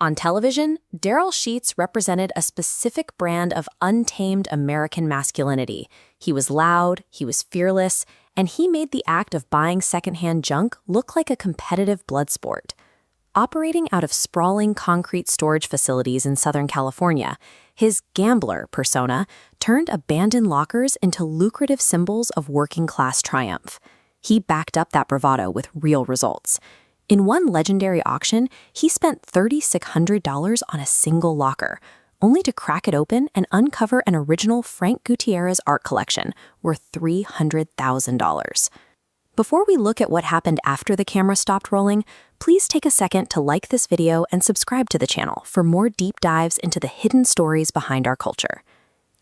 On television, Darrell Sheets represented a specific brand of untamed American masculinity. He was loud, he was fearless, and he made the act of buying secondhand junk look like a competitive blood sport. Operating out of sprawling concrete storage facilities in Southern California, his gambler persona turned abandoned lockers into lucrative symbols of working-class triumph. He backed up that bravado with real results. In one legendary auction, he spent $3,600 on a single locker, only to crack it open and uncover an original Frank Gutierrez art collection worth $300,000. Before we look at what happened after the camera stopped rolling, please take a second to like this video and subscribe to the channel for more deep dives into the hidden stories behind our culture.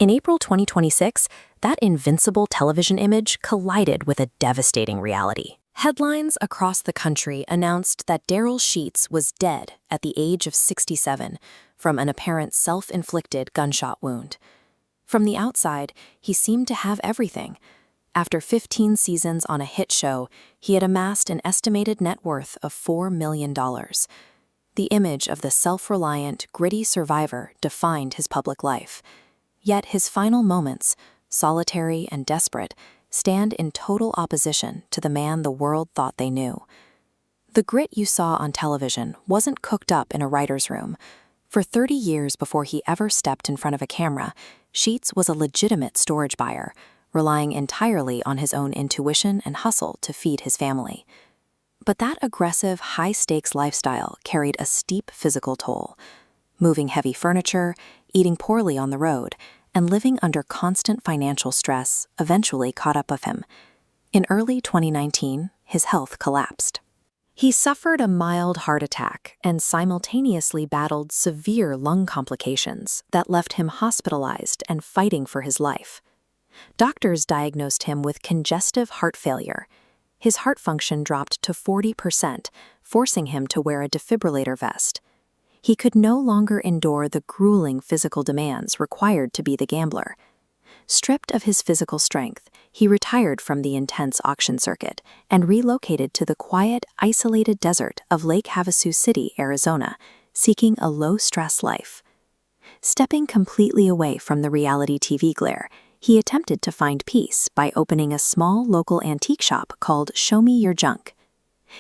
In April 2026, that invincible television image collided with a devastating reality. Headlines across the country announced that Darrell Sheets was dead at the age of 67 from an apparent self-inflicted gunshot wound. From the outside, he seemed to have everything. After 15 seasons on a hit show, he had amassed an estimated net worth of $4 million. The image of the self-reliant, gritty survivor defined his public life. Yet his final moments, solitary and desperate, stand in total opposition to the man the world thought they knew. The grit you saw on television wasn't cooked up in a writer's room. For 30 years before he ever stepped in front of a camera, Sheets was a legitimate storage buyer, relying entirely on his own intuition and hustle to feed his family. But that aggressive, high-stakes lifestyle carried a steep physical toll. Moving heavy furniture, eating poorly on the road, and living under constant financial stress eventually caught up with him. In early 2019, his health collapsed. He suffered a mild heart attack and simultaneously battled severe lung complications that left him hospitalized and fighting for his life. Doctors diagnosed him with congestive heart failure. His heart function dropped to 40%, forcing him to wear a defibrillator vest. He could no longer endure the grueling physical demands required to be the gambler. Stripped of his physical strength, he retired from the intense auction circuit and relocated to the quiet, isolated desert of Lake Havasu City, Arizona, seeking a low-stress life. Stepping completely away from the reality TV glare, he attempted to find peace by opening a small local antique shop called Show Me Your Junk.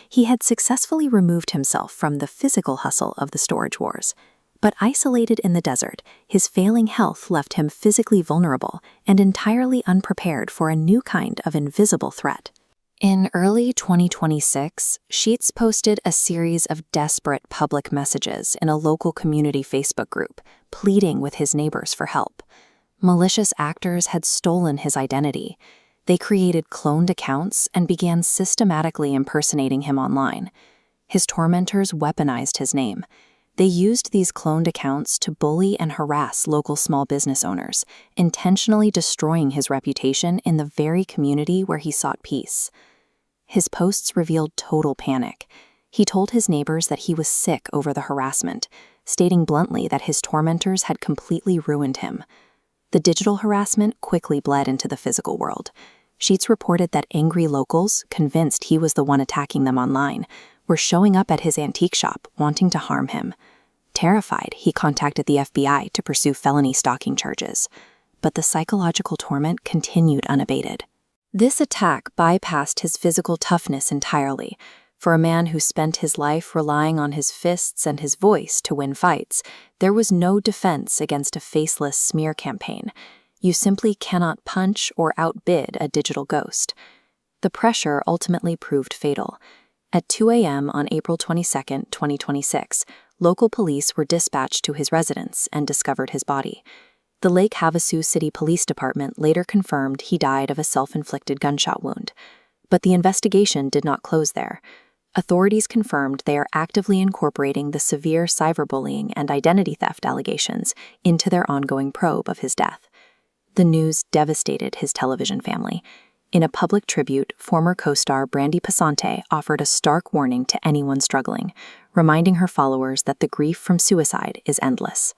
He had successfully removed himself from the physical hustle of the storage wars. But isolated in the desert, his failing health left him physically vulnerable and entirely unprepared for a new kind of invisible threat. In early 2026, Sheets posted a series of desperate public messages in a local community Facebook group, pleading with his neighbors for help. Malicious actors had stolen his identity. They created cloned accounts and began systematically impersonating him online. His tormentors weaponized his name. They used these cloned accounts to bully and harass local small business owners, intentionally destroying his reputation in the very community where he sought peace. His posts revealed total panic. He told his neighbors that he was sick over the harassment, stating bluntly that his tormentors had completely ruined him. The digital harassment quickly bled into the physical world. Sheets reported that angry locals, convinced he was the one attacking them online, were showing up at his antique shop wanting to harm him. Terrified, he contacted the FBI to pursue felony stalking charges. But the psychological torment continued unabated. This attack bypassed his physical toughness entirely. For a man who spent his life relying on his fists and his voice to win fights, there was no defense against a faceless smear campaign. You simply cannot punch or outbid a digital ghost. The pressure ultimately proved fatal. At 2 a.m. on April 22, 2026, local police were dispatched to his residence and discovered his body. The Lake Havasu City Police Department later confirmed he died of a self-inflicted gunshot wound. But the investigation did not close there. Authorities confirmed they are actively incorporating the severe cyberbullying and identity theft allegations into their ongoing probe of his death. The news devastated his television family. In a public tribute, former co-star Brandy Passante offered a stark warning to anyone struggling, reminding her followers that the grief from suicide is endless.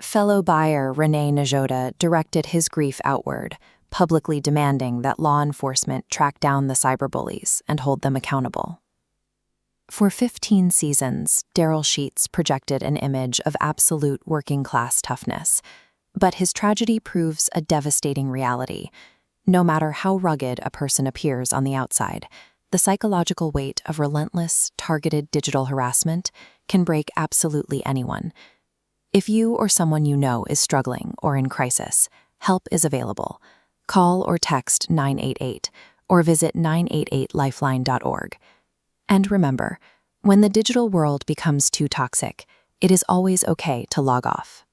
Fellow buyer Renee Najoda directed his grief outward, publicly demanding that law enforcement track down the cyberbullies and hold them accountable. For 15 seasons, Darrell Sheets projected an image of absolute working-class toughness. But his tragedy proves a devastating reality. No matter how rugged a person appears on the outside, the psychological weight of relentless, targeted digital harassment can break absolutely anyone. If you or someone you know is struggling or in crisis, help is available. Call or text 988 or visit 988lifeline.org. And remember, when the digital world becomes too toxic, it is always okay to log off.